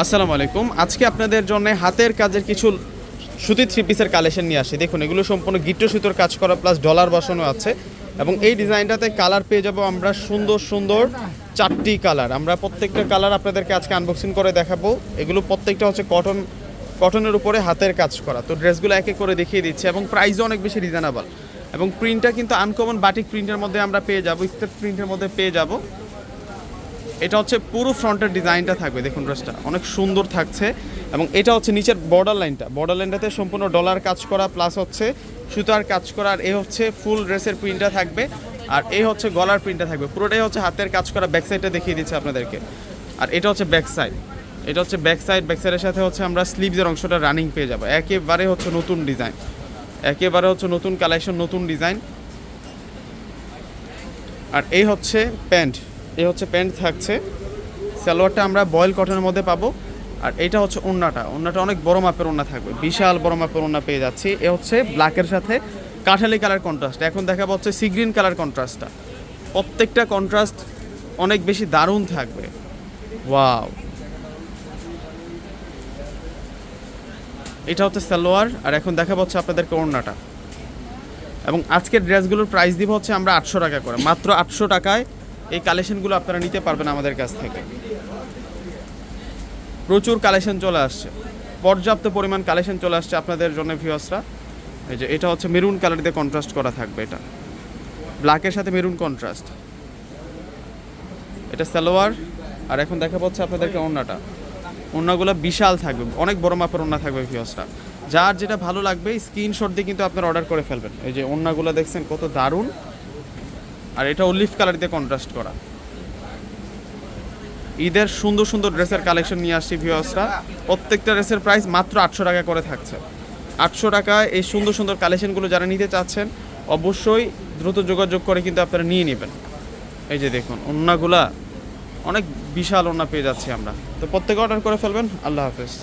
আসসালামু আলাইকুম। আজকে আপনাদের জন্য হাতের কাজের কিছু সুতির থ্রি পিসের কালেকশন নিয়ে আসি। দেখুন, এগুলো সম্পূর্ণ গিট্টো সুতোর কাজ করা প্লাস ডলার বসানো আছে এবং এই ডিজাইনটাতে কালার পেয়ে যাবো আমরা সুন্দর সুন্দর 4টি কালার। আমরা প্রত্যেকটা কালার আপনাদেরকে আজকে আনবক্সিং করে দেখাবো। এগুলো প্রত্যেকটা হচ্ছে কটনের উপরে হাতের কাজ করা। তো ড্রেসগুলো এক এক করে দেখিয়ে দিচ্ছে এবং প্রাইসও অনেক বেশি রিজনেবল এবং প্রিন্টটা কিন্তু আনকমন বাটিক প্রিন্টের মধ্যে আমরা পেয়ে যাবো, স্টেপ প্রিন্টের মধ্যে পেয়ে যাবো। এটা হচ্ছে পুরো ফ্রন্টের ডিজাইনটা থাকবে, দেখুন ড্রেসটা অনেক সুন্দর থাকছে এবং এটা হচ্ছে নিচের বর্ডার লাইনটাতে সম্পূর্ণ ডলার কাজ করা প্লাস হচ্ছে সুতার কাজ করা। আর এ হচ্ছে ফুল ড্রেসের প্রিন্টটা থাকবে আর এই হচ্ছে গলার প্রিন্টটা থাকবে। পুরোটাই হচ্ছে হাতের কাজ করা। ব্যাক সাইডটা দেখিয়ে দিচ্ছে আপনাদেরকে। আর এটা হচ্ছে ব্যাক সাইডের সাথে হচ্ছে আমরা স্লিভসের অংশটা রানিং পেয়ে যাবো। একেবারে হচ্ছে নতুন ডিজাইন, একেবারে হচ্ছে নতুন কালেকশন, নতুন ডিজাইন। আর এই হচ্ছে প্যান্ট থাকছে। সালোয়ারটা আমরা বয়েল কটনের মধ্যে পাবো। আর এটা হচ্ছে ওড়নাটা অনেক বড় মাপের ওড়না থাকবে, বিশাল বড় মাপের ওড়না পেয়ে যাচ্ছি। এ হচ্ছে ব্ল্যাকের সাথে কাঠালি কালার কন্ট্রাস্ট। এখন দেখাবো হচ্ছে সি গ্রিন কালার কন্ট্রাস্টটা। প্রত্যেকটা কন্ট্রাস্ট অনেক বেশি দারুণ থাকবে। ওয়াও, এটা হচ্ছে সালোয়ার। আর এখন দেখাবো হচ্ছে আপনাদেরকে ওড়নাটা। এবং আজকের ড্রেসগুলোর প্রাইস দিব হচ্ছে আমরা 800 টাকা করে, মাত্র 800 টাকায় এই কালেকশনগুলো আপনারা নিতে পারবেন আমাদের কাছ থেকে। প্রচুর কালেকশন চলে আসছে, পর্যাপ্ত পরিমাণ কালেকশন চলে আসছে আপনাদের জন্য ভিউয়ার্সরা। এই যে এটা হচ্ছে মেরুন কালার দিয়ে কন্ট্রাস্ট করা থাকবে, এটা ব্ল্যাকের সাথে মেরুন কন্ট্রাস্ট। এটা সালোয়ার। আর এখন দেখা পাচ্ছে আপনাদেরকে ওড়নাগুলো বিশাল থাকবে, অনেক বড় মাপের ওড়না থাকবে ভিউয়ার্সরা। যার যেটা ভালো লাগবে স্ক্রিনশট দিয়ে কিন্তু আপনারা অর্ডার করে ফেলবেন। এই যে ওড়নাগুলো দেখছেন কত দারুণ। আর এটা অলিভ কালার দিয়ে কন্ট্রাস্ট করা। ঈদের সুন্দর সুন্দর ড্রেসের কালেকশন নিয়ে আসছি ভিউয়ার্সরা। প্রত্যেকটা ড্রেসের প্রাইস মাত্র 800 টাকা করে থাকছে। 800 টাকায় এই সুন্দর সুন্দর কালেকশনগুলো যারা নিতে চাচ্ছেন অবশ্যই দ্রুত যোগাযোগ করে কিন্তু আপনারা নিয়ে নেবেন। এই যে দেখুন ওড়নাগুলা অনেক বিশাল ওড়না পেয়ে যাচ্ছি আমরা। তো প্রত্যেকে অর্ডার করে ফেলবেন। আল্লাহ হাফেজ।